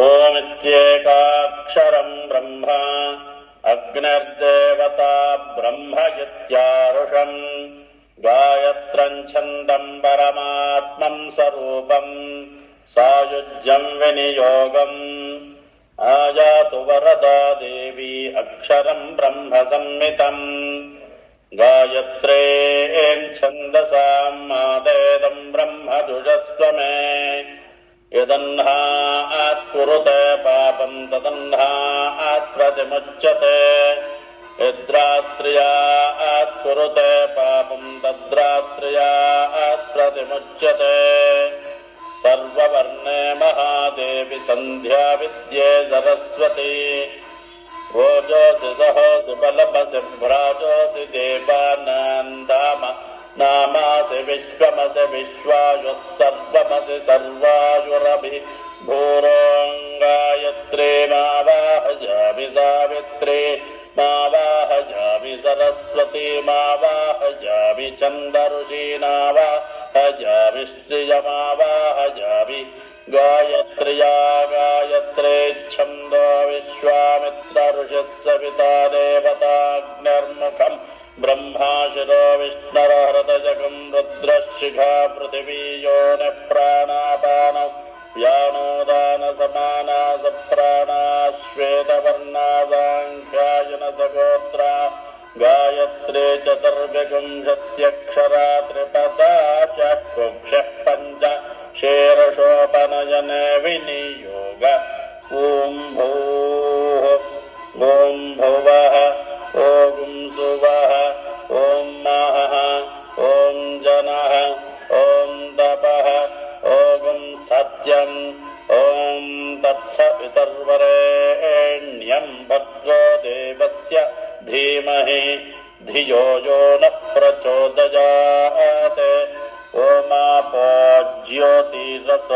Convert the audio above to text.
ओमित्येकाक्षरं ब्रह्म अग्निर्देवता ब्रह्म इत्यारुषम् गायत्रं छन्दं परमात्मं स्वरूपं सायुज्यं विनियोगम् आयातु वरदा देवी अक्षरं ब्रह्म संहितं गायत्रीं छन्दसां मादेदं ब्रह्म जुषस्व मे यदह्नात् कुरुते पापं तदह्नात् प्रतिमुच्यते यद्रात्र्यात् कुरुते पापं तद्रात्र्यात् प्रतिमुच्यते सर्ववर्णे महादेवी संध्या विद्ये सरस्वती ओजोऽसि सहोऽसि बलमसि भ्राजोऽसि देवानां नामासि विश्वमसि विश्वायुः सर्वमसि सर्वायुरभि भूरों गायत्री मावाहयामि सावित्री मावाहयामि सरस्वती मावाहयामि छन्दऋषीणावाहयामि श्रियमावाहयामि गायत्र्या गायत्रे छन्दो विश्वामित्र ऋषिः सविता देवताग्निर्मुखम् ब्रह्मा शिरो विष्णुर्हृदयगं रुद्रशिखा पृथिवी योनिः प्राणापानौ व्यानोदानसमाना सप्राणा श्वेतवर्णा साङ्ख्यायन सगोत्रा गायत्री चतुर्विंशत्यक्षरा त्रिपदा षट्कुक्षः पञ्च शेरषोपनयने विनियोग ॐ भूः ॐ भुवः ॐ सुवः ॐ महः ॐ जनः ॐ तपः ॐ सत्यम् ॐ तत्सवितुर्वरेण्यं भर्गो देवस्य धीमहि धियो यो नः प्रचोदयात् ओमापो ज्योतिरसोऽमृतं